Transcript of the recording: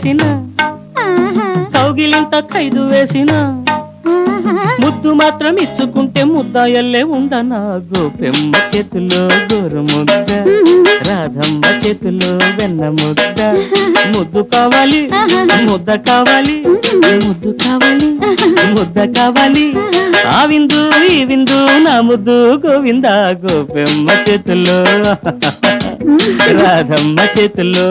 చేసిన కౌగిలింత ఖైదు వేసిన ముద్దు మాత్రం ఇచ్చుకుంటే ముద్దాయల్లే ఉండనా గోపెమ్మ చేతిలో గోరు ముద్ద రాధమ్మ చేతిలో వెన్న ముద్ద ముద్దు కావాలి ముద్ద కావాలి ముద్దు కావాలి ముద్ద కావాలి ఆ విందు ఈ విందు నా ముద్దు గోవింద గోపెమ్మ చేతిలో రాధమ్మ చేతిలో